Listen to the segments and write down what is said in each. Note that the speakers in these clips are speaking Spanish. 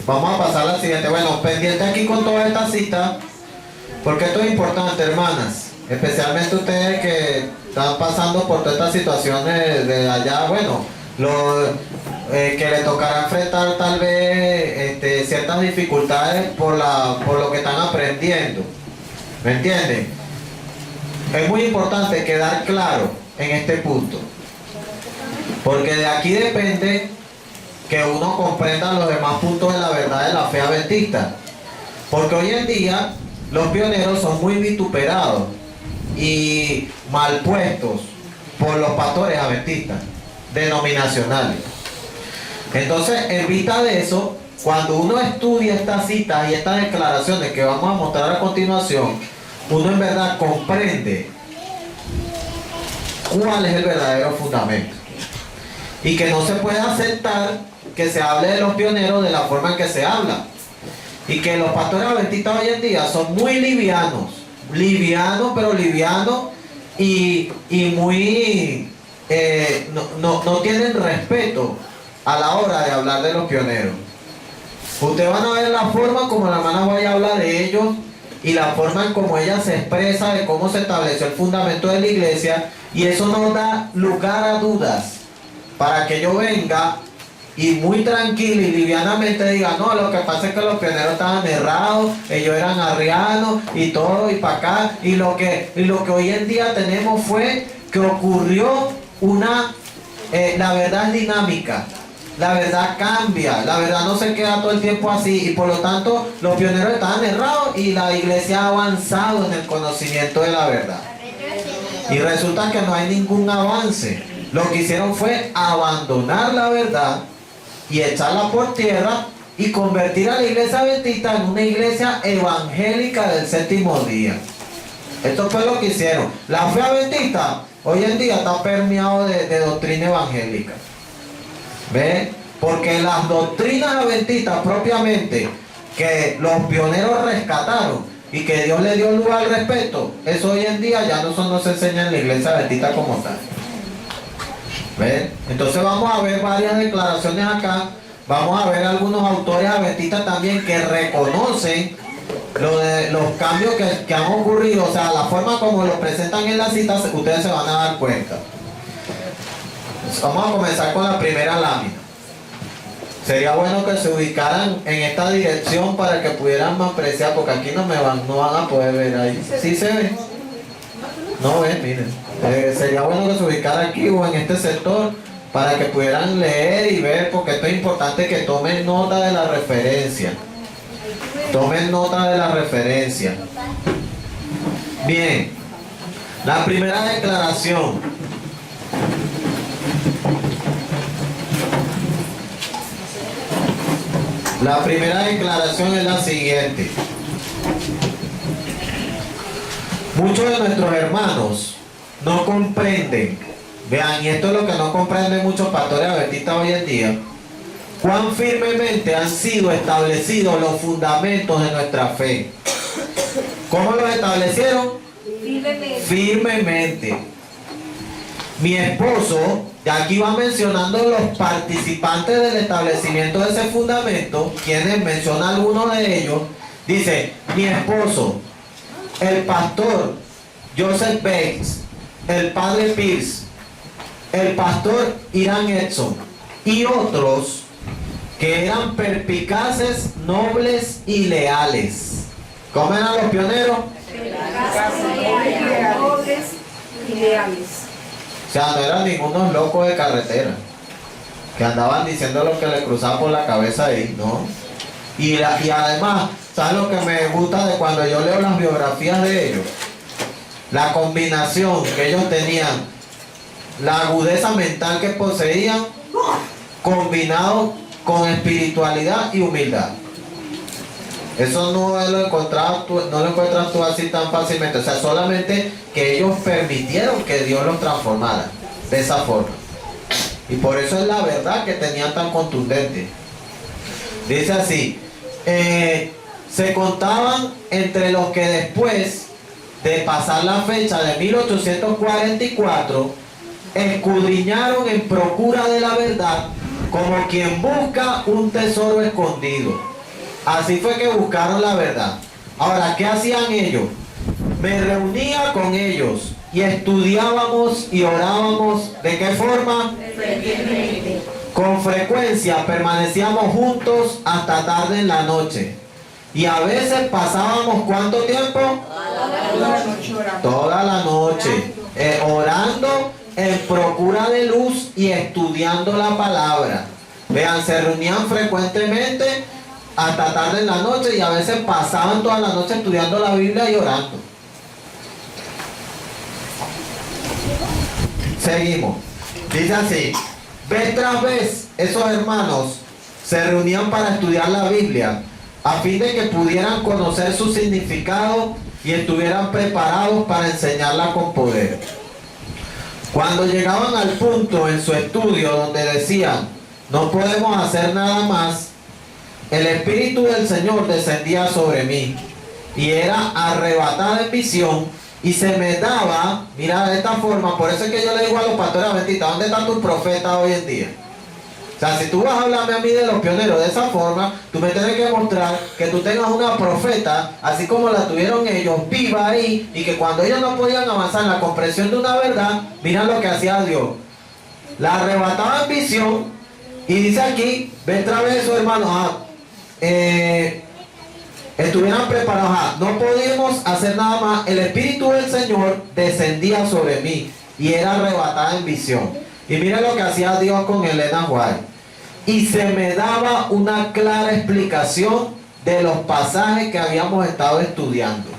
Vamos a pasar a la siguiente. Bueno, pendiente aquí con toda esta cita, porque esto es importante, hermanas. Especialmente ustedes que están pasando por todas estas situaciones de allá, bueno, que le tocará enfrentar tal vez ciertas dificultades por lo que están aprendiendo. ¿Me entienden? Es muy importante quedar claro en este punto, porque de aquí depende que uno comprenda los demás puntos de la verdad de la fe adventista. Porque hoy en día los pioneros son muy vituperados y mal puestos por los pastores adventistas denominacionales. Entonces, en vista de eso, cuando uno estudia estas citas y estas declaraciones que vamos a mostrar a continuación, uno en verdad comprende cuál es el verdadero fundamento. Y que no se puede aceptar que se hable de los pioneros de la forma en que se habla. Y que los pastores adventistas hoy en día son muy livianos, y muy no tienen respeto a la hora de hablar de los pioneros. Ustedes van a ver la forma como la hermana Guaya habla de ellos y la forma en cómo ella se expresa de cómo se estableció el fundamento de la iglesia, y eso no da lugar a dudas para que yo venga y muy tranquilo y livianamente diga, no, lo que pasa es que los pioneros estaban errados, ellos eran arrianos y todo y para acá, y lo que hoy en día tenemos fue que ocurrió la verdad es dinámica, la verdad cambia, la verdad no se queda todo el tiempo así, y por lo tanto los pioneros estaban errados y la iglesia ha avanzado en el conocimiento de la verdad. Y resulta que no hay ningún avance. Lo que hicieron fue abandonar la verdad y echarla por tierra y convertir a la iglesia adventista en una iglesia evangélica del séptimo día. Esto fue lo que hicieron. La fe adventista hoy en día está permeado de doctrina evangélica. ¿Ve? Porque las doctrinas adventistas propiamente que los pioneros rescataron y que Dios le dio lugar al respeto, eso hoy en día ya no se enseña en la iglesia adventista como tal. ¿Ven? Entonces vamos a ver varias declaraciones acá. Vamos a ver algunos autores adventistas también que reconocen los cambios que han ocurrido. O sea, la forma como lo presentan en las citas, ustedes se van a dar cuenta. Vamos a comenzar con la primera lámina. Sería bueno que se ubicaran en esta dirección para que pudieran apreciar, porque aquí no van a poder ver ahí. ¿Sí se ve? No ven, miren. Sería bueno que se ubicara aquí o en este sector para que pudieran leer y ver, porque esto es importante que tomen nota de la referencia. Tomen nota de la referencia. Bien. La primera declaración. La primera declaración es la siguiente. Muchos de nuestros hermanos no comprenden, vean, y esto es lo que no comprenden muchos pastores adventistas hoy en día, cuán firmemente han sido establecidos los fundamentos de nuestra fe. ¿Cómo los establecieron? Firmemente. Mi esposo, y aquí va mencionando los participantes del establecimiento de ese fundamento, quienes menciona algunos de ellos, dice, mi esposo, el pastor Joseph Bates, el padre Pierce, el pastor Irán Edson y otros que eran perspicaces, nobles y leales. ¿Cómo eran los pioneros? Nobles y leales. O sea, no eran ningunos locos de carretera que andaban diciendo lo que les cruzaba por la cabeza ahí, ¿no? Y además, ¿sabes lo que me gusta de cuando yo leo las biografías de ellos? La combinación que ellos tenían, la agudeza mental que poseían, combinado con espiritualidad y humildad. Eso no lo encuentras tú así tan fácilmente. O sea, solamente que ellos permitieron que Dios los transformara de esa forma. Y por eso es la verdad que tenían tan contundente. Dice así, se contaban entre los que después de pasar la fecha de 1844, escudriñaron en procura de la verdad como quien busca un tesoro escondido. Así fue que buscaron la verdad. Ahora, ¿qué hacían ellos? Me reunía con ellos y estudiábamos y orábamos. ¿De qué forma? Frecuentemente. Con frecuencia permanecíamos juntos hasta tarde en la noche. Y a veces pasábamos ¿cuánto tiempo? Toda la noche. Orando en procura de luz y estudiando la palabra. Vean, se reunían frecuentemente hasta tarde en la noche y a veces pasaban toda la noche estudiando la Biblia y orando. Seguimos. Dice así: vez tras vez esos hermanos se reunían para estudiar la Biblia a fin de que pudieran conocer su significado y estuvieran preparados para enseñarla con poder. Cuando llegaban al punto en su estudio donde decían no podemos hacer nada más, el Espíritu del Señor descendía sobre mí y era arrebatada en visión y se me daba, mira, de esta forma. Por eso es que yo le digo a los pastores adventistas, ¿dónde está tu profeta hoy en día? O sea, si tú vas a hablarme a mí de los pioneros de esa forma, tú me tienes que mostrar que tú tengas una profeta, así como la tuvieron ellos, viva ahí, y que cuando ellos no podían avanzar en la comprensión de una verdad, mira lo que hacía Dios. La arrebataba en visión, y dice aquí, ve otra vez eso, hermano, estuvieran preparados. No podíamos hacer nada más. El Espíritu del Señor descendía sobre mí y era arrebatada en visión. Y mira lo que hacía Dios con Elena White. Y se me daba una clara explicación de los pasajes que habíamos estado estudiando,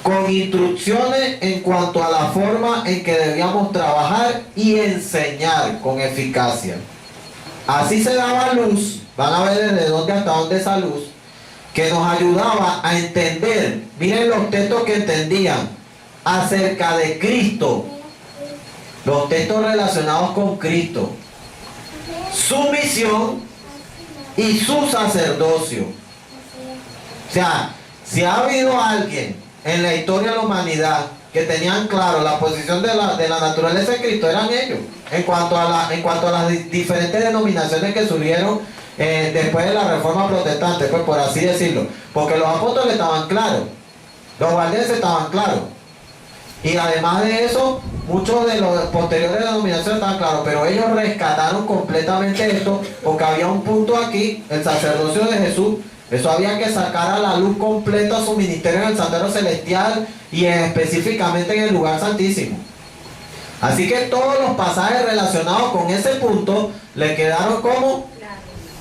con instrucciones en cuanto a la forma en que debíamos trabajar y enseñar con eficacia. Así se daba luz. Van a ver desde dónde hasta dónde esa luz, que nos ayudaba a entender, miren los textos que entendían acerca de Cristo, los textos relacionados con Cristo, su misión y su sacerdocio. O sea, si ha habido alguien en la historia de la humanidad que tenían claro la posición de la naturaleza de Cristo, eran ellos, en cuanto a las diferentes denominaciones que surgieron después de la Reforma Protestante, pues por así decirlo, porque los apóstoles estaban claros, los valdenses estaban claros, y además de eso, muchos de los posteriores denominaciones estaban claros, pero ellos rescataron completamente esto, porque había un punto aquí, el sacerdocio de Jesús. Eso había que sacar a la luz completa su ministerio en el Santuario Celestial y específicamente en el lugar santísimo. Así que todos los pasajes relacionados con ese punto le quedaron como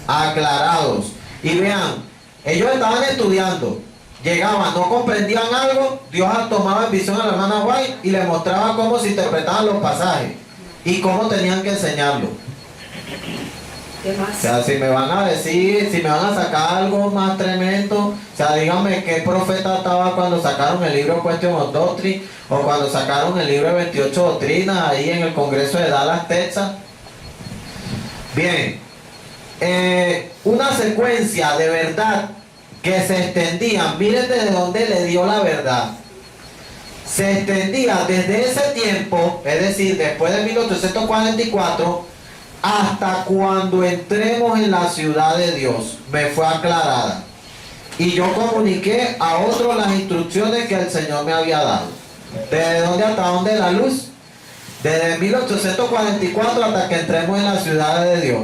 aclarados. Y vean, ellos estaban estudiando, llegaban, no comprendían algo, Dios tomaba en visión a la hermana White y le mostraba cómo se interpretaban los pasajes y cómo tenían que enseñarlo. O sea, si me van a decir, si me van a sacar algo más tremendo, o sea, díganme qué profeta estaba cuando sacaron el libro Question of Doctrine o cuando sacaron el libro de 28 Doctrinas ahí en el Congreso de Dallas, Texas. Bien, una secuencia de verdad que se extendía, miren desde dónde le dio la verdad. Se extendía desde ese tiempo, es decir, después de 1844, hasta cuando entremos en la ciudad de Dios, me fue aclarada. Y yo comuniqué a otros las instrucciones que el Señor me había dado. ¿Desde dónde hasta dónde la luz? Desde 1844 hasta que entremos en la ciudad de Dios.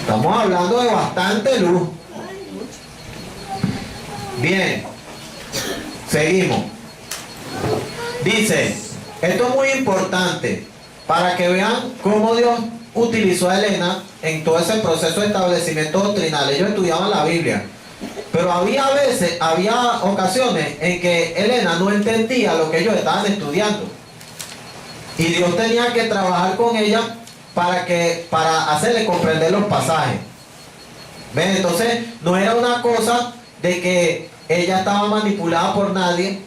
Estamos hablando de bastante luz. Bien, seguimos. Dice, esto es muy importante para que vean cómo Dios utilizó a Elena en todo ese proceso de establecimiento doctrinal. Ellos estudiaban la Biblia, pero había ocasiones en que Elena no entendía lo que ellos estaban estudiando y Dios tenía que trabajar con ella para hacerle comprender los pasajes. ¿Ven? Entonces no era una cosa de que ella estaba manipulada por nadie,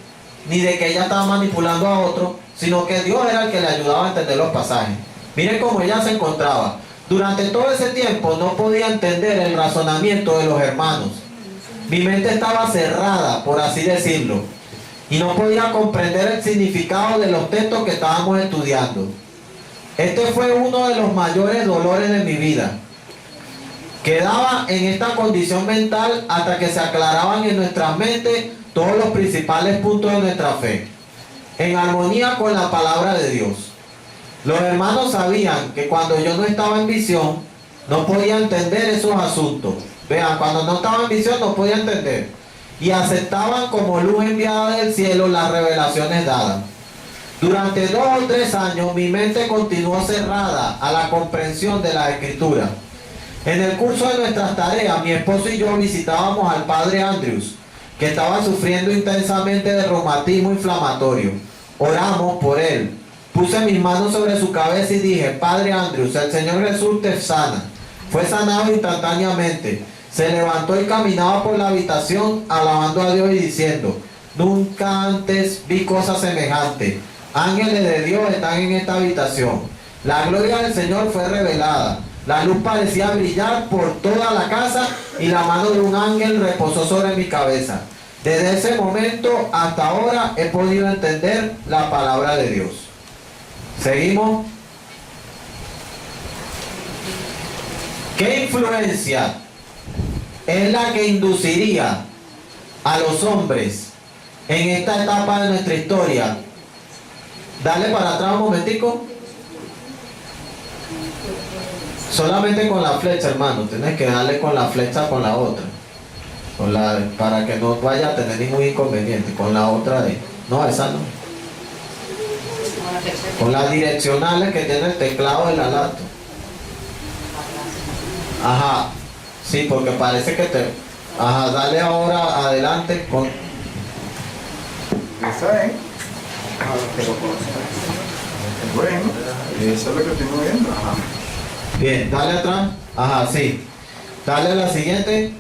ni de que ella estaba manipulando a otro, sino que Dios era el que le ayudaba a entender los pasajes. Miren cómo ella se encontraba. Durante todo ese tiempo no podía entender el razonamiento de los hermanos. Mi mente estaba cerrada, por así decirlo, y no podía comprender el significado de los textos que estábamos estudiando. Este fue uno de los mayores dolores de mi vida. Quedaba en esta condición mental hasta que se aclaraban en nuestras mentes todos los principales puntos de nuestra fe, en armonía con la palabra de Dios. Los hermanos sabían que cuando yo no estaba en visión, no podía entender esos asuntos. Vean, cuando no estaba en visión no podía entender. Y aceptaban como luz enviada del cielo las revelaciones dadas. Durante 2 o 3 años mi mente continuó cerrada a la comprensión de la Escritura. En el curso de nuestras tareas, mi esposo y yo visitábamos al padre Andrews, que estaba sufriendo intensamente de reumatismo inflamatorio. Oramos por él. Puse mis manos sobre su cabeza y dije: Padre Andrews, el Señor Jesús te sana. Fue sanado instantáneamente. Se levantó y caminaba por la habitación alabando a Dios y diciendo: nunca antes vi cosas semejantes. Ángeles de Dios están en esta habitación. La gloria del Señor fue revelada. La luz parecía brillar por toda la casa y la mano de un ángel reposó sobre mi cabeza. Desde ese momento hasta ahora he podido entender la palabra de Dios. Seguimos. ¿Qué influencia es la que induciría a los hombres en esta etapa de nuestra historia? Dale para atrás un momentico. Solamente con la flecha, hermano. Tienes que darle con la flecha con la otra. Para que no vaya a tener ningún inconveniente. Con la otra de... No, esa no. Con las direccionales que tiene el teclado del alato. Ajá. Sí, porque parece que te... Ajá, dale ahora adelante con... ¿Está, Bueno, eso es lo que estoy moviendo. Ajá. Bien, dale atrás. Ajá, sí. Dale a la siguiente.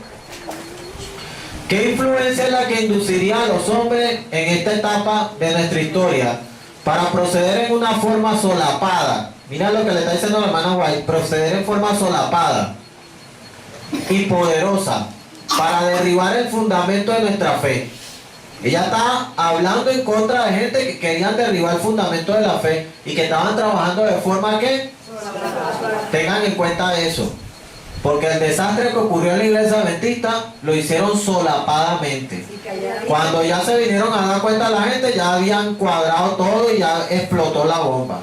¿Qué influencia es la que induciría a los hombres en esta etapa de nuestra historia para proceder en una forma solapada? Mira lo que le está diciendo la hermana White. Proceder en forma solapada y poderosa para derribar el fundamento de nuestra fe. Ella está hablando en contra de gente que querían derribar el fundamento de la fe y que estaban trabajando de forma que tengan en cuenta eso, porque el desastre que ocurrió en la iglesia adventista lo hicieron solapadamente. Cuando ya se vinieron a dar cuenta la gente, ya habían cuadrado todo y ya explotó la bomba.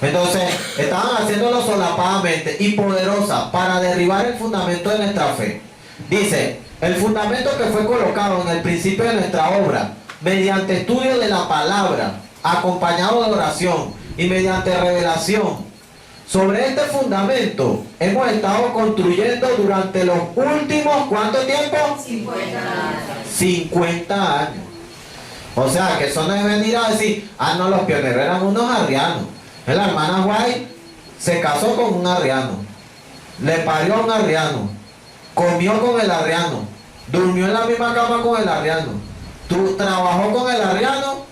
Entonces estaban haciéndolo solapadamente y poderosa para derribar el fundamento de nuestra fe. Dice: el fundamento que fue colocado en el principio de nuestra obra, mediante estudio de la palabra, acompañado de oración y mediante revelación. Sobre este fundamento hemos estado construyendo durante los últimos, ¿cuánto tiempo? 50 años. 50 años. O sea, que eso no es venir a decir: ah, no, los pioneros eran unos arrianos. La hermana White se casó con un arriano, le parió a un arriano, comió con el arriano, durmió en la misma cama con el arriano, trabajó con el arriano,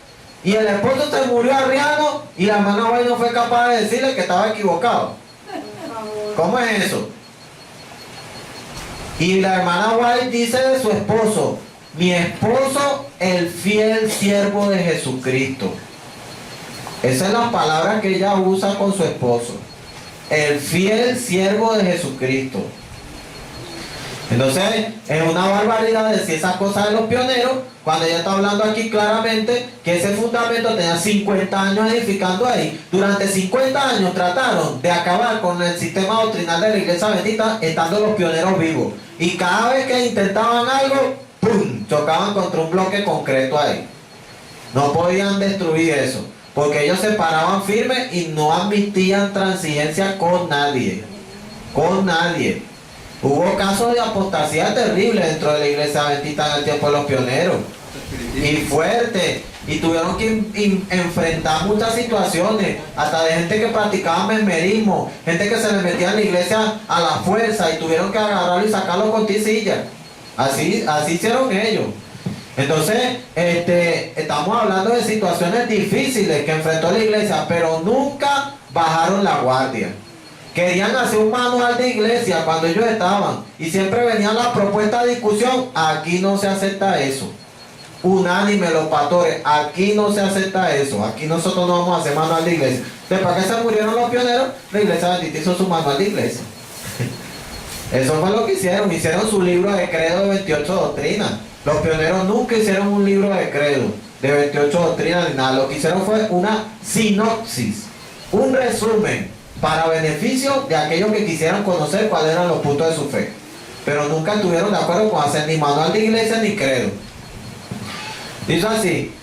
y el esposo se murió arriano y la hermana White no fue capaz de decirle que estaba equivocado. ¿Cómo es eso? Y la hermana White dice de su esposo: mi esposo, el fiel siervo de Jesucristo. Esa es la palabra que ella usa con su esposo. El fiel siervo de Jesucristo. Entonces, es una barbaridad decir esas cosas de los pioneros, cuando ella está hablando aquí claramente que ese fundamento tenía 50 años edificando ahí. Durante 50 años trataron de acabar con el sistema doctrinal de la iglesia adventista, estando los pioneros vivos. Y cada vez que intentaban algo, ¡pum!, chocaban contra un bloque concreto ahí. No podían destruir eso, porque ellos se paraban firmes y no admitían transigencia con nadie. Con nadie. Hubo casos de apostasía terribles dentro de la iglesia adventista en el tiempo de los pioneros. Y fuerte. Y tuvieron que enfrentar muchas situaciones. Hasta de gente que practicaba mesmerismo. Gente que se le metía en la iglesia a la fuerza y tuvieron que agarrarlo y sacarlo con tisilla. Así hicieron ellos. Entonces, estamos hablando de situaciones difíciles que enfrentó la iglesia, pero nunca bajaron la guardia. Querían hacer un manual de iglesia cuando ellos estaban y siempre venían las propuestas de discusión. Aquí no se acepta eso. Unánime los pastores, aquí no se acepta eso. Aquí nosotros no vamos a hacer manual de iglesia. Después que se murieron los pioneros, la iglesia adventista hizo su manual de iglesia. Eso fue lo que hicieron. Hicieron su libro de credo de 28 doctrinas. Los pioneros nunca hicieron un libro de credo de 28 doctrinas ni nada. Lo que hicieron fue una sinopsis, un resumen para beneficio de aquellos que quisieran conocer cuáles eran los puntos de su fe. Pero nunca estuvieron de acuerdo con hacer ni manual de iglesia ni credo. Dice así: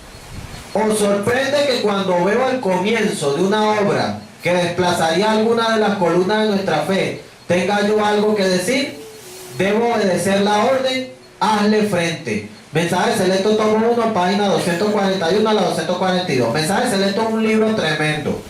os sorprende que cuando veo el comienzo de una obra que desplazaría alguna de las columnas de nuestra fe, tenga yo algo que decir. Debo obedecer la orden, hazle frente. Mensaje Selecto tomo 1, página 241 a la 242. Mensaje Selecto es un libro tremendo.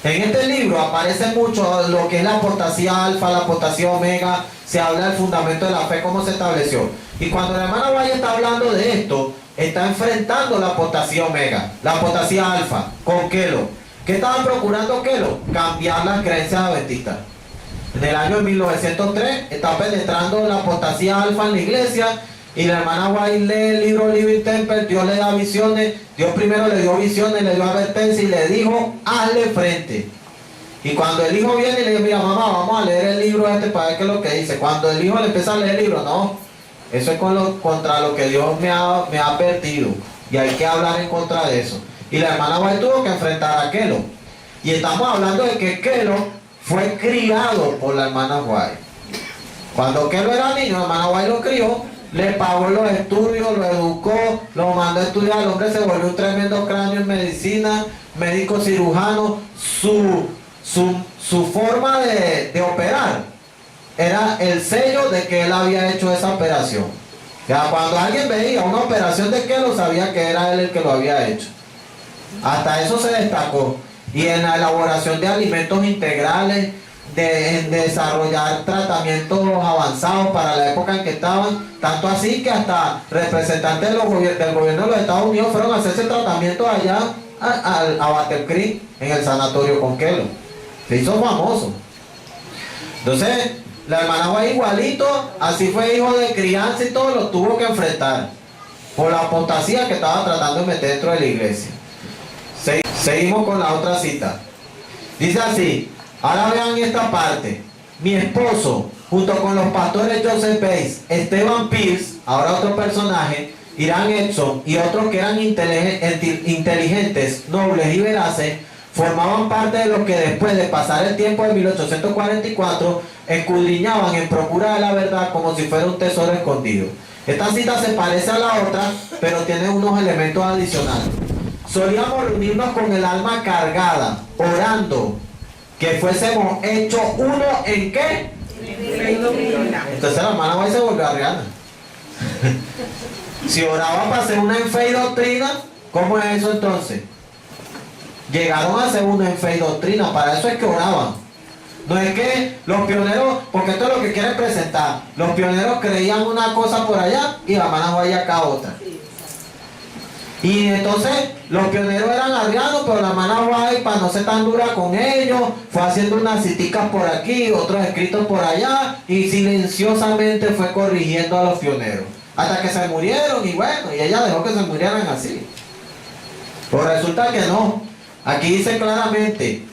En este libro aparece mucho lo que es la apostasía alfa, la apostasía omega. Se habla del fundamento de la fe, cómo se estableció. Y cuando la hermana Guaya está hablando de esto, está enfrentando la apostasía omega, la apostasía alfa, con Kelo. ¿Qué estaba procurando Kelo? Cambiar las creencias adventistas. En el año 1903 está penetrando la apostasía alfa en la iglesia. Y la hermana White lee el libro Living Temple, Dios le da visiones, Dios primero le dio visiones, le dio advertencia y le dijo, hazle frente. Y cuando el hijo viene y le dice, mira mamá, vamos a leer el libro este para ver qué es lo que dice. Cuando el hijo le empieza a leer el libro, no, eso es contra lo que Dios me ha advertido. Y hay que hablar en contra de eso. Y la hermana White tuvo que enfrentar a Kelo. Y estamos hablando de que Kelo fue criado por la hermana White. Cuando Kelo era niño, la hermana White lo crió. Le pagó los estudios, lo educó, lo mandó a estudiar. El hombre se volvió un tremendo cráneo en medicina, médico cirujano. Su forma de operar era el sello de que él había hecho esa operación. Ya cuando alguien veía una operación de Kelo, sabía que era él el que lo había hecho. Hasta eso se destacó. Y en la elaboración de alimentos integrales, en desarrollar tratamientos avanzados para la época en que estaban, tanto así que hasta representantes del gobierno de los Estados Unidos fueron a hacerse tratamiento allá a Battle Creek, en el sanatorio con Kelo. Se hizo famoso. Entonces, la hermana fue igualito, así fue hijo de crianza y todo, lo tuvo que enfrentar por la apostasía que estaba tratando de meter dentro de la iglesia. Seguimos con la otra cita. Dice así. Ahora vean esta parte. Mi esposo, junto con los pastores Joseph Bates, Esteban Pierce, ahora otro personaje, Irán Edson y otros que eran inteligentes, nobles y veraces, formaban parte de los que después de pasar el tiempo de 1844 escudriñaban en procura de la verdad como si fuera un tesoro escondido. Esta cita se parece a la otra, pero tiene unos elementos adicionales. Solíamos reunirnos con el alma cargada, orando, que fuésemos hechos uno en qué. Entonces la hermana White se volvió arriana. Si oraba para hacer una en fe y doctrina, ¿cómo es eso entonces? Llegaron a ser una en fe y doctrina, para eso es que oraban. No es que los pioneros, porque esto es lo que quieren presentar, los pioneros creían una cosa por allá y la hermana White acá otra. Y entonces los pioneros eran arrianos, pero la hermana White, para no ser tan dura con ellos, fue haciendo unas citicas por aquí, otros escritos por allá, y silenciosamente fue corrigiendo a los pioneros. Hasta que se murieron, y bueno, y ella dejó que se murieran así. Pues resulta que no. Aquí dice claramente,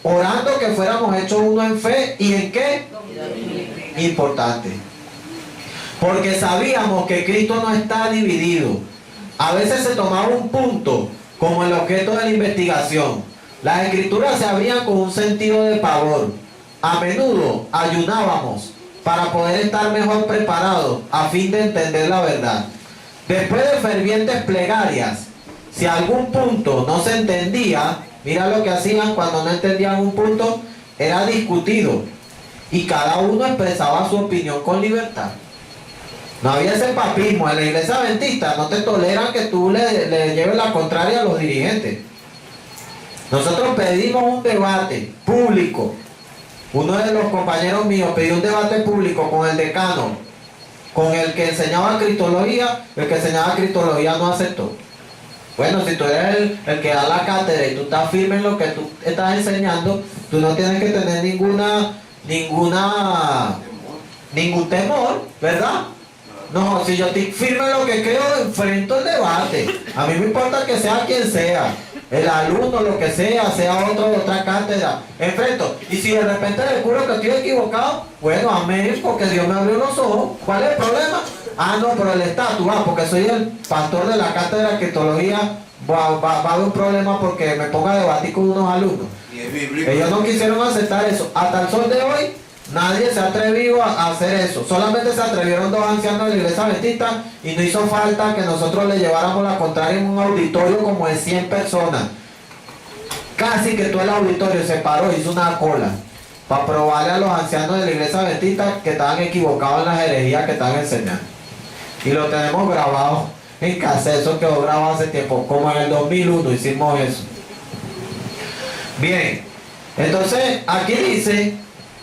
orando que fuéramos hechos uno en fe, ¿y en qué? Importante. Porque sabíamos que Cristo no está dividido. A veces se tomaba un punto como el objeto de la investigación. Las escrituras se abrían con un sentido de pavor. A menudo ayunábamos para poder estar mejor preparados a fin de entender la verdad. Después de fervientes plegarias, si algún punto no se entendía, mira lo que hacían cuando no entendían un punto, era discutido. Y cada uno expresaba su opinión con libertad. No había ese papismo. En la iglesia adventista no te toleran que tú le lleves la contraria a los dirigentes. Nosotros pedimos un debate público. Uno de los compañeros míos pidió un debate público con el decano, con el que enseñaba cristología. El que enseñaba cristología no aceptó. Bueno, si tú eres el que da la cátedra y tú estás firme en lo que tú estás enseñando, tú no tienes que tener ningún temor, ¿verdad? No, si yo estoy firme en lo que creo, enfrento el debate. A mí me importa que sea quien sea. el alumno, lo que sea otra cátedra, enfrento. Y si de repente descubro que estoy equivocado, bueno, amén, porque Dios me abrió los ojos. ¿Cuál es el problema? Ah, no, pero el estatus, porque soy el pastor de la cátedra de Cristología, va a haber un problema porque me ponga a debatir con unos alumnos. Ellos no quisieron aceptar eso. Hasta el sol de hoy, nadie se ha atrevido a hacer eso. Solamente se atrevieron 2 ancianos de la iglesia adventista y no hizo falta que nosotros le lleváramos la contraria en un auditorio como de 100 personas. Casi que todo el auditorio se paró, hizo una cola para probarle a los ancianos de la iglesia adventista que estaban equivocados en las herejías que estaban enseñando. Y lo tenemos grabado en cassette, eso quedó grabado hace tiempo, como en el 2001 hicimos eso. Bien, entonces aquí dice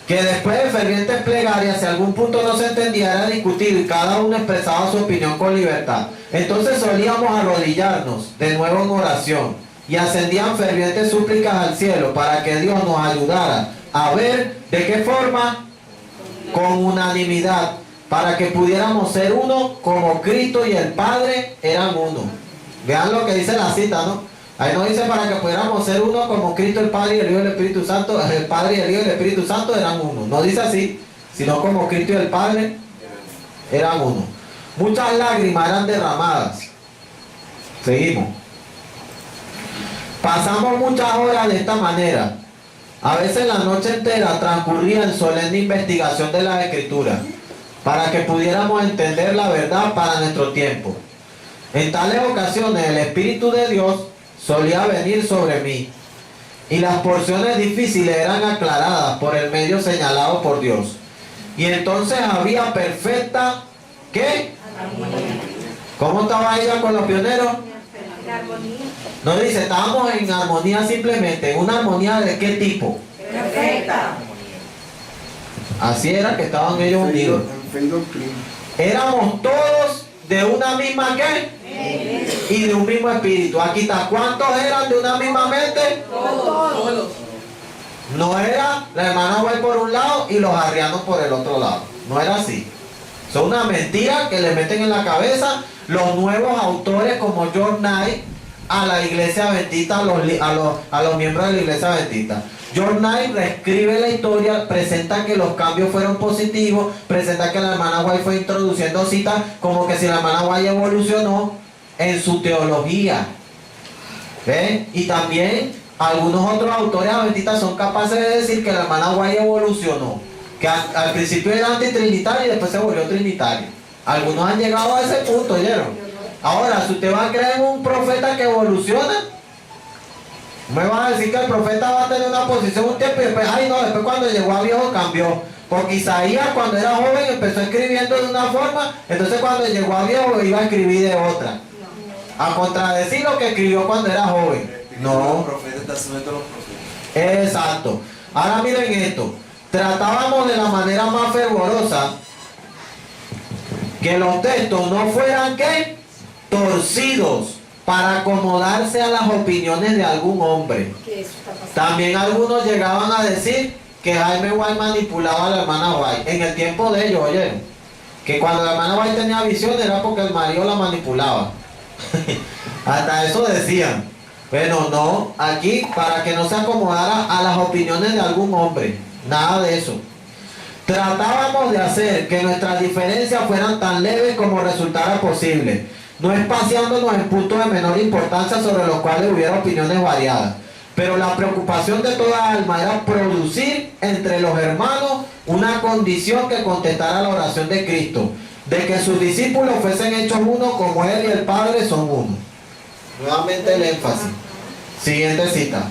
que después de fervientes plegarias, si algún punto no se entendía, era discutido y cada uno expresaba su opinión con libertad. Entonces solíamos arrodillarnos de nuevo en oración y ascendían fervientes súplicas al cielo para que Dios nos ayudara a ver de qué forma, con unanimidad, para que pudiéramos ser uno como Cristo y el Padre eran uno. Vean lo que dice la cita, ¿no? Ahí no dice para que pudiéramos ser uno como Cristo, el Padre y el Hijo y el Espíritu Santo. El Padre y el Hijo y el Espíritu Santo eran uno. No dice así, sino como Cristo y el Padre eran uno. Muchas lágrimas eran derramadas. Seguimos. Pasamos muchas horas de esta manera. A veces la noche entera transcurría en solemne investigación de las Escrituras, para que pudiéramos entender la verdad para nuestro tiempo. En tales ocasiones el Espíritu de Dios solía venir sobre mí, y las porciones difíciles eran aclaradas por el medio señalado por Dios. Y entonces había perfecta, ¿qué? Armonía. ¿Cómo estaba ella con los pioneros? La armonía. No dice, estábamos en armonía simplemente. ¿Una armonía de qué tipo? Perfecta. Así era que estaban ellos unidos. Éramos todos de una misma ¿qué? Y de un mismo espíritu. Aquí está. ¿Cuántos eran de una misma mente? Todos. No era la hermana Guay por un lado y los arrianos por el otro lado. No era así. Son una mentira que le meten en la cabeza los nuevos autores como George Knight a la iglesia adventista, a los miembros de la iglesia adventista. George Knight reescribe la historia, presenta que los cambios fueron positivos, presenta que la hermana White fue introduciendo citas como que si la hermana White evolucionó en su teología. ¿Ven? Y también algunos otros autores adventistas son capaces de decir que la hermana White evolucionó, que al principio era antitrinitario y después se volvió trinitario. Algunos han llegado a ese punto, ¿oyeron? Ahora, si usted va a creer en un profeta que evoluciona, me va a decir que el profeta va a tener una posición un tiempo y después, ay no, después cuando llegó a viejo cambió. Porque Isaías cuando era joven empezó escribiendo de una forma, entonces cuando llegó a viejo iba a escribir de otra. A contradecir lo que escribió cuando era joven. No. Los profetas están sujetos a los profetas. Exacto. Ahora miren esto. Tratábamos de la manera más fervorosa que los textos no fueran ¿qué? Torcidos para acomodarse a las opiniones de algún hombre. Que eso está pasando. También algunos llegaban a decir que Jaime White manipulaba a la hermana White. En el tiempo de ellos, oyeron, que cuando la hermana White tenía visión era porque el marido la manipulaba. Hasta eso decían. Pero no, aquí para que no se acomodara a las opiniones de algún hombre. Nada de eso. Tratábamos de hacer que nuestras diferencias fueran tan leves como resultara posible, no espaciándonos en puntos de menor importancia sobre los cuales hubiera opiniones variadas. Pero la preocupación de toda alma era producir entre los hermanos una condición que contestara la oración de Cristo, de que sus discípulos fuesen hechos uno como Él y el Padre son uno. Nuevamente el énfasis. Siguiente cita.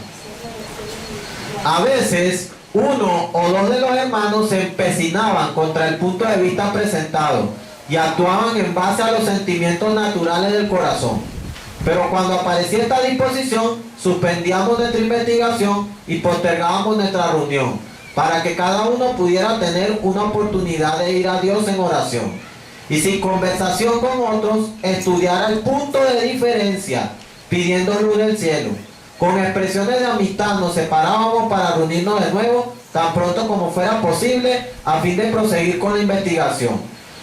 A veces uno o dos de los hermanos se empecinaban contra el punto de vista presentado y actuaban en base a los sentimientos naturales del corazón. Pero cuando aparecía esta disposición, suspendíamos nuestra investigación y postergábamos nuestra reunión, para que cada uno pudiera tener una oportunidad de ir a Dios en oración. Y sin conversación con otros, estudiar el punto de diferencia, pidiendo luz del cielo. Con expresiones de amistad nos separábamos para reunirnos de nuevo, tan pronto como fuera posible, a fin de proseguir con la investigación.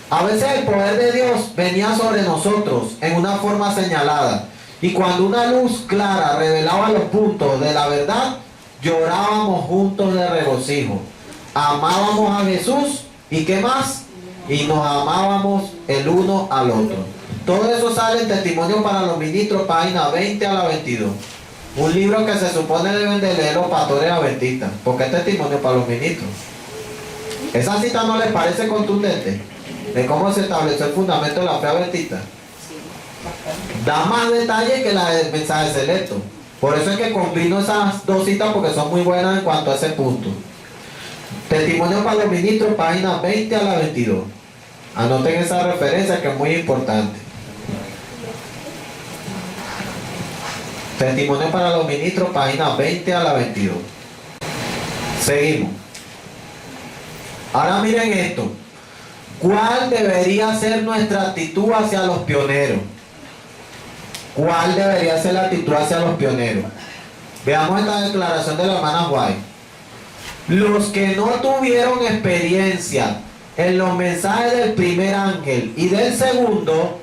A veces el poder de Dios venía sobre nosotros en una forma señalada, Y cuando una luz clara revelaba los puntos de la verdad, llorábamos juntos de regocijo. Amábamos a Jesús, ¿y qué más? Y nos amábamos el uno al otro. Todo eso sale en Testimonio para los Ministros, página 20 a la 22. Un libro que se supone deben de leer los pastores adventistas, porque es Testimonio para los Ministros. ¿Esa cita no les parece contundente? De cómo se estableció el fundamento de la fe adventista. Da más detalle que la del mensaje selecto. Por eso es que combino esas dos citas, porque son muy buenas en cuanto a ese punto. Testimonio para los Ministros, páginas 20 a la 22. Anoten esa referencia que es muy importante. Testimonio para los Ministros, páginas 20 a la 22. Seguimos. Ahora miren esto. ¿Cuál debería ser nuestra actitud hacia los pioneros? ¿Cuál debería ser la actitud hacia los pioneros? Veamos esta declaración de la hermana White. Los que no tuvieron experiencia en los mensajes del primer ángel y del segundo,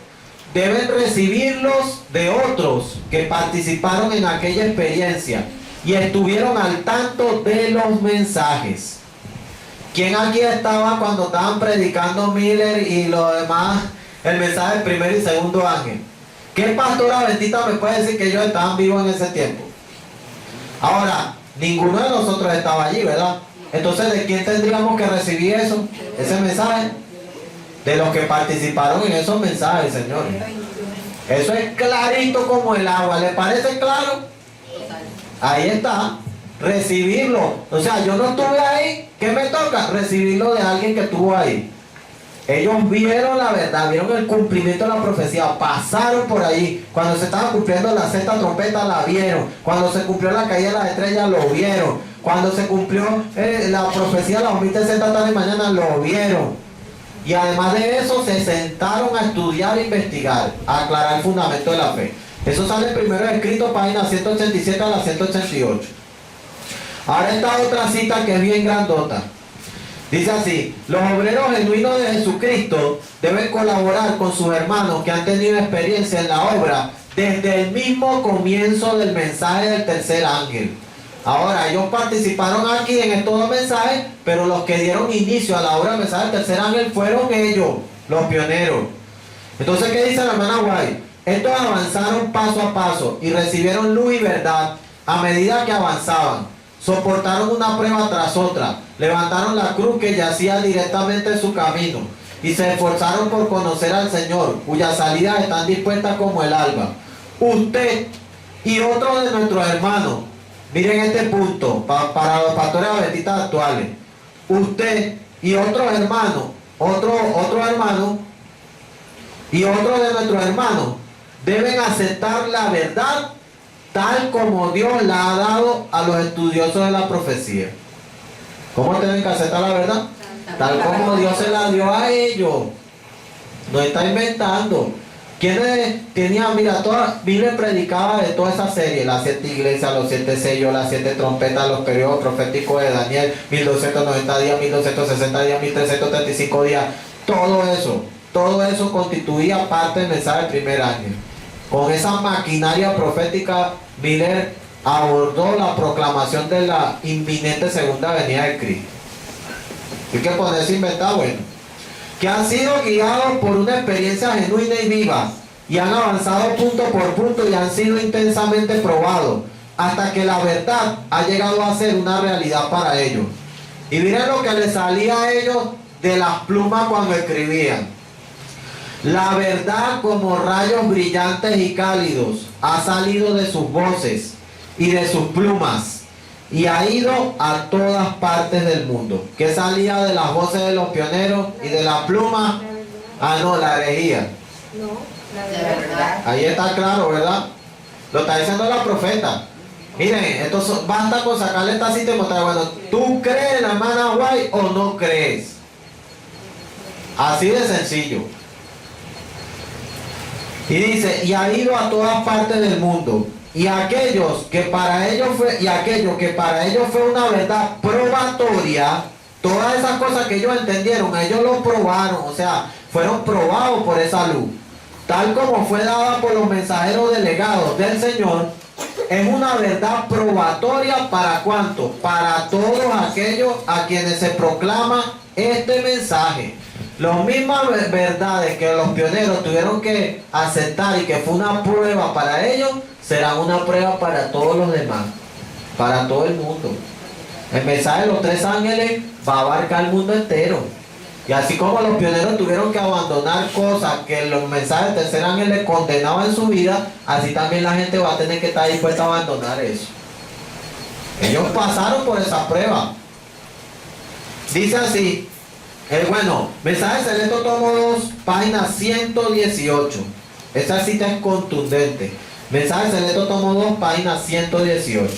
deben recibirlos de otros que participaron en aquella experiencia y estuvieron al tanto de los mensajes. ¿Quién aquí estaba cuando estaban predicando Miller y los demás, el mensaje del primer y segundo ángel? ¿Qué pastor adventista me puede decir que ellos estaban vivos en ese tiempo? Ahora, ninguno de nosotros estaba allí, ¿verdad? Entonces, ¿de quién tendríamos que recibir eso? Ese mensaje. De los que participaron en esos mensajes, señores. Eso es clarito como el agua. ¿Le parece claro? Ahí está. Recibirlo. O sea, yo no estuve ahí. ¿Qué me toca? Recibirlo de alguien que estuvo ahí. Ellos vieron la verdad, vieron el cumplimiento de la profecía, pasaron por ahí. Cuando se estaba cumpliendo la sexta trompeta, la vieron. Cuando se cumplió la caída de las estrellas, lo vieron. Cuando se cumplió la profecía de la 2060 tarde y mañana, lo vieron. Y además de eso, se sentaron a estudiar e investigar, a aclarar el fundamento de la fe. Eso sale primero escrito, página 187 a la 188. Ahora está otra cita que es bien grandota. Dice así: los obreros genuinos de Jesucristo deben colaborar con sus hermanos que han tenido experiencia en la obra desde el mismo comienzo del mensaje del tercer ángel. Ahora, ellos participaron aquí en estos dos mensajes, pero los que dieron inicio a la obra del mensaje del tercer ángel fueron ellos, los pioneros. Entonces, ¿qué dice la hermana White? Estos avanzaron paso a paso y recibieron luz y verdad a medida que avanzaban. Soportaron una prueba tras otra, levantaron la cruz que yacía directamente en su camino y se esforzaron por conocer al Señor, cuyas salidas están dispuestas como el alba. Usted y otros de nuestros hermanos, miren este punto para los pastores adventistas actuales. Usted y otros hermanos, otros hermanos y otros de nuestros hermanos deben aceptar la verdad tal como Dios la ha dado a los estudiosos de la profecía. ¿Cómo tienen que aceptar la verdad? Tal como Dios se la dio a ellos. No está inventando. ¿Quiénes tenían? Mira, Biblia predicaba de toda esa serie: las 7 iglesias, los 7 sellos, las 7 trompetas, los periodos proféticos de Daniel, 1290 días, 1260 días, 1335 días. Todo eso constituía parte del mensaje del primer año. Con esa maquinaria profética, Miller abordó la proclamación de la inminente segunda venida de Cristo. Hay que ponerse inventado, bueno. Que han sido guiados por una experiencia genuina y viva, y han avanzado punto por punto y han sido intensamente probados, hasta que la verdad ha llegado a ser una realidad para ellos. Y miren lo que les salía a ellos de las plumas cuando escribían. La verdad, como rayos brillantes y cálidos, ha salido de sus voces y de sus plumas y ha ido a todas partes del mundo. ¿Qué salía de las voces de los pioneros y de las plumas? Ah, no, la herejía. No, la verdad. Ahí está claro, ¿verdad? Lo está diciendo la profeta. Miren, esto basta con sacarle esta cita y mostrar, bueno, ¿tú crees en la hermana White o no crees? Así de sencillo. Y dice, y ha ido a todas partes del mundo. Y aquello que para ellos fue una verdad probatoria, todas esas cosas que ellos entendieron, ellos lo probaron, o sea, fueron probados por esa luz. tal como fue dada por los mensajeros delegados del Señor, es una verdad probatoria para ¿cuánto? Para todos aquellos a quienes se proclama este mensaje. Las mismas verdades que los pioneros tuvieron que aceptar y que fue una prueba para ellos, serán una prueba para todos los demás, para todo el mundo. El mensaje de los 3 ángeles va a abarcar el mundo entero. Y así como los pioneros tuvieron que abandonar cosas que los mensajes del tercer ángel les condenaban en su vida, así también la gente va a tener que estar dispuesta a abandonar eso. Ellos pasaron por esa prueba. Dice así, mensaje selecto tomo 2, página 118. Esta cita es contundente. Mensaje selecto tomo 2, página 118.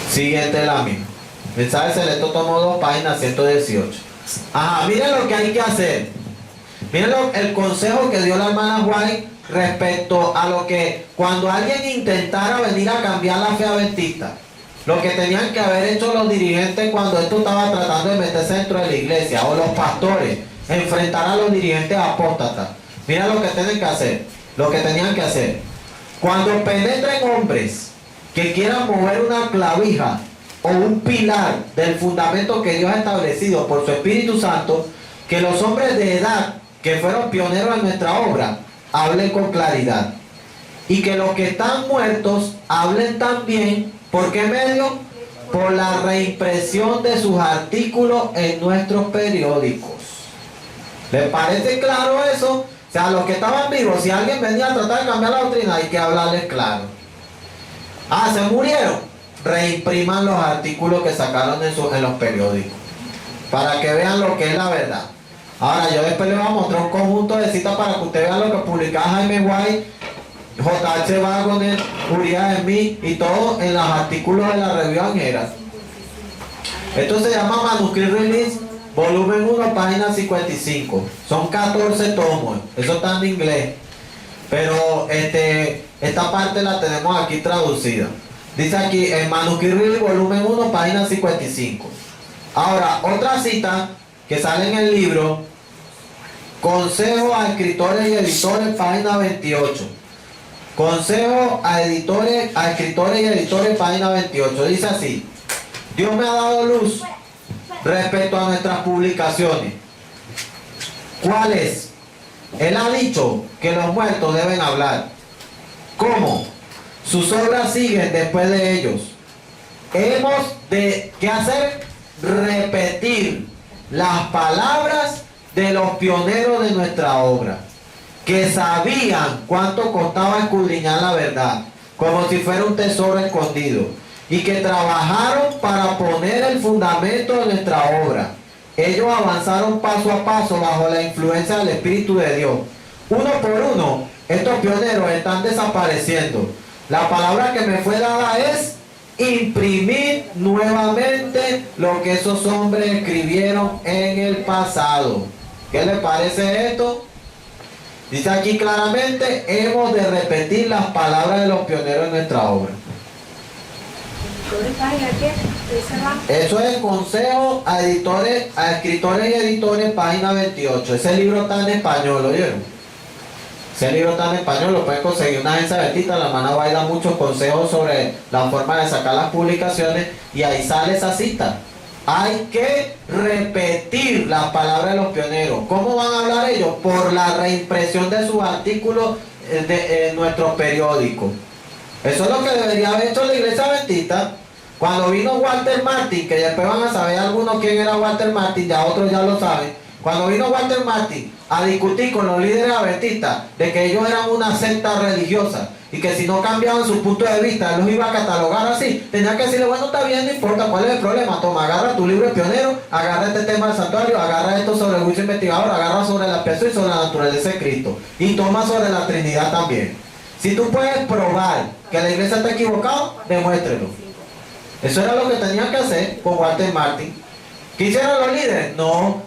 Siguiente la misma. Mensaje selecto tomo 2, página 118. Miren lo que hay que hacer. Miren el consejo que dio la hermana White respecto a lo que cuando alguien intentara venir a cambiar la fe adventista, lo que tenían que haber hecho los dirigentes cuando esto estaba tratando de meterse dentro de la iglesia, o los pastores, enfrentar a los dirigentes apóstatas. Mira lo que tienen que hacer, lo que tenían que hacer. Cuando penetren hombres que quieran mover una clavija o un pilar del fundamento que Dios ha establecido por su Espíritu Santo, que los hombres de edad que fueron pioneros en nuestra obra hablen con claridad, y que los que están muertos hablen también. ¿Por qué medio? Por la reimpresión de sus artículos en nuestros periódicos. ¿Les parece claro eso? O sea, los que estaban vivos, si alguien venía a tratar de cambiar la doctrina, hay que hablarles claro. Se murieron. Reimpriman los artículos que sacaron en los periódicos, para que vean lo que es la verdad. Ahora, yo después les voy a mostrar un conjunto de citas para que ustedes vean lo que publicaba Jaime White, J.H. Wagner, Uriah Smith y todo en los artículos de la revista Angeras. Esto se llama Manuscript Release, volumen 1, página 55. Son 14 tomos, eso está en inglés, pero esta parte la tenemos aquí traducida. Dice aquí, en Manuscript Release, volumen 1, página 55. Ahora, otra cita que sale en el libro, Consejo a escritores y editores, página 28. Consejo a escritores y editores, página 28. Dice así: Dios me ha dado luz respecto a nuestras publicaciones. ¿Cuál es? Él ha dicho que los muertos deben hablar. ¿Cómo? Sus obras siguen después de ellos. Hemos de ¿qué hacer? Repetir las palabras de los pioneros de nuestra obra, que sabían cuánto costaba escudriñar la verdad, como si fuera un tesoro escondido, y que trabajaron para poner el fundamento de nuestra obra. Ellos avanzaron paso a paso bajo la influencia del Espíritu de Dios. Uno por uno, estos pioneros están desapareciendo. La palabra que me fue dada es imprimir nuevamente lo que esos hombres escribieron en el pasado. ¿Qué les parece esto? Dice aquí claramente, hemos de repetir las palabras de los pioneros en nuestra obra. Eso es Consejo a escritores y editores, página 28. Ese libro está en español, ¿oyeron? Ese libro está en español, lo pueden conseguir una agencia adventista. La hermana va a dar muchos consejos sobre la forma de sacar las publicaciones, y ahí sale esa cita. Hay que repetir las palabras de los pioneros. ¿Cómo van a hablar ellos? Por la reimpresión de sus artículos en nuestro periódico. Eso es lo que debería haber hecho la iglesia adventista. Cuando vino Walter Martin, que después van a saber algunos quién era Walter Martin, ya otros ya lo saben. Cuando vino Walter Martin a discutir con los líderes adventistas de que ellos eran una secta religiosa y que si no cambiaban su punto de vista, él los iba a catalogar así, tenía que decirle: bueno, está bien, no importa, ¿cuál es el problema? Toma, agarra tu libro de pionero, agarra este tema del santuario, agarra esto sobre el juicio investigador, agarra sobre la expiación y sobre la naturaleza de Cristo, y toma sobre la Trinidad también. Si tú puedes probar que la iglesia está equivocada, demuéstrelo. Eso era lo que tenían que hacer con Walter Martin. ¿Qué hicieron los líderes? No,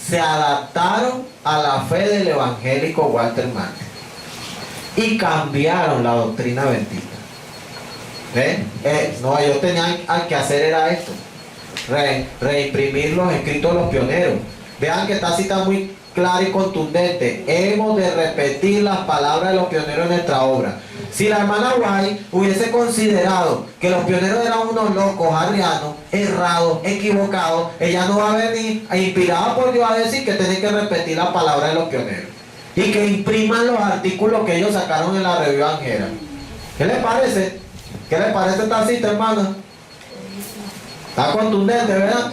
se adaptaron a la fe del evangélico Walter Martin y cambiaron la doctrina adventista. No, ellos tenían que hacer era esto: reimprimir los escritos de los pioneros. Vean que esta cita es muy clara y contundente. Hemos de repetir las palabras de los pioneros en nuestra obra. Si la hermana White hubiese considerado que los pioneros eran unos locos, arrianos, errados, equivocados, ella no va a venir inspirada por Dios a decir que tienen que repetir la palabra de los pioneros y que impriman los artículos que ellos sacaron en la revista Angera. ¿Qué les parece? ¿Qué les parece esta cita, hermana? Está contundente, ¿verdad?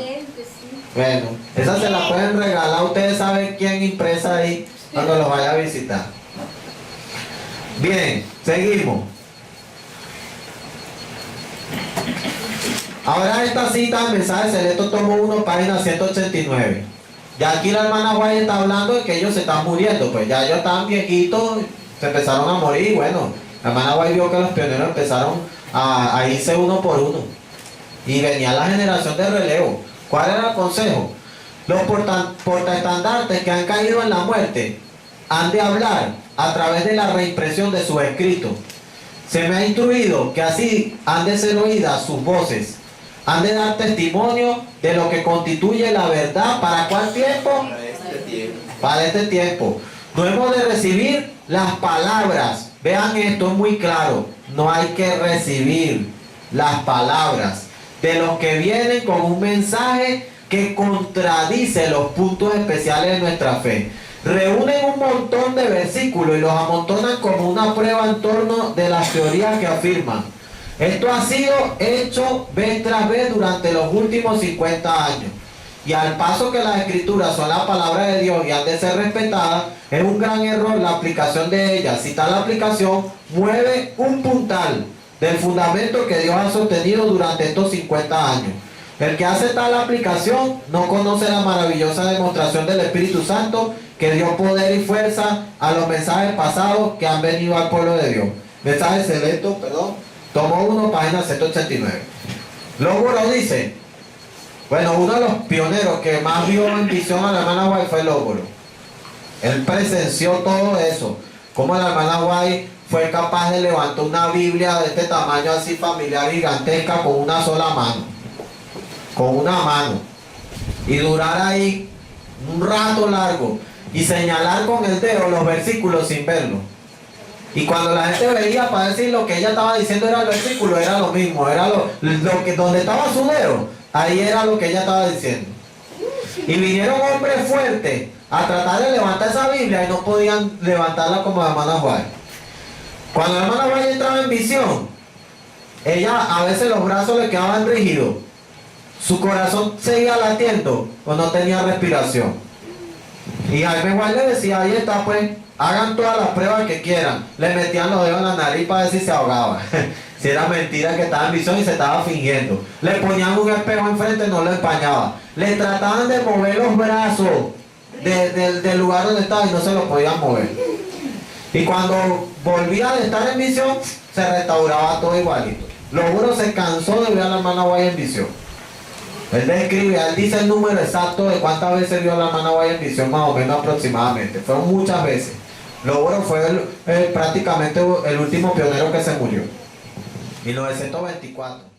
Bueno, esa se la pueden regalar. Ustedes saben quién impresa ahí cuando los vaya a visitar. Bien, seguimos. Ahora esta cita del mensaje selecto tomo 1, página 189. Ya aquí la hermana White está hablando de que ellos se están muriendo. Pues ya ellos estaban viejitos, se empezaron a morir. Bueno, la hermana White vio que los pioneros empezaron a irse uno por uno. Y venía la generación de relevo. ¿Cuál era el consejo? Los portaestandartes que han caído en la muerte han de hablar a través de la reimpresión de sus escritos. Se me ha instruido que así han de ser oídas sus voces. Han de dar testimonio de lo que constituye la verdad. ¿Para cuál tiempo? Para este tiempo. Para este tiempo. No hemos de recibir las palabras. Vean esto, es muy claro. No hay que recibir las palabras de los que vienen con un mensaje que contradice los puntos especiales de nuestra fe. Reúnen un montón de versículos y los amontonan como una prueba en torno de las teorías que afirman. Esto ha sido hecho vez tras vez durante los últimos 50 años. Y al paso que las escrituras son la palabra de Dios y han de ser respetadas, es un gran error la aplicación de ellas. Si tal aplicación mueve un puntal del fundamento que Dios ha sostenido durante estos 50 años. El que hace tal aplicación no conoce la maravillosa demostración del Espíritu Santo que dio poder y fuerza a los mensajes pasados que han venido al pueblo de Dios. Mensaje selecto, tomo 1, página 189. Luego lo dice, bueno, uno de los pioneros que más vio en visión a la hermana White fue Lóbulo. Él presenció todo eso, como la hermana White fue capaz de levantar una Biblia de este tamaño así familiar, gigantesca, con una sola mano. Con una mano. Y durar ahí un rato largo. Y señalar con el dedo los versículos sin verlo. Y cuando la gente veía para decir lo que ella estaba diciendo era el versículo, era lo mismo. Era lo que donde estaba su dedo, ahí era lo que ella estaba diciendo. Y vinieron hombres fuertes a tratar de levantar esa Biblia y no podían levantarla como la hermana White. Cuando la hermana White entraba en visión, ella a veces los brazos le quedaban rígidos, su corazón seguía latiendo o no tenía respiración. Y Jaime White le decía, ahí está pues, hagan todas las pruebas que quieran. Le metían los dedos en la nariz para ver si se ahogaba. Si era mentira que estaba en visión y se estaba fingiendo. Le ponían un espejo enfrente y no lo empañaba. Le trataban de mover los brazos del lugar donde estaba y no se los podían mover. Y cuando volvía de estar en visión, se restauraba todo igualito. Lóbulo se cansó de ver a la hermana White en visión. Él describe, él dice el número exacto de cuántas veces vio a la hermana White en visión, más o menos aproximadamente. Fueron muchas veces. Lóbulo fue prácticamente el último pionero que se murió. 1924.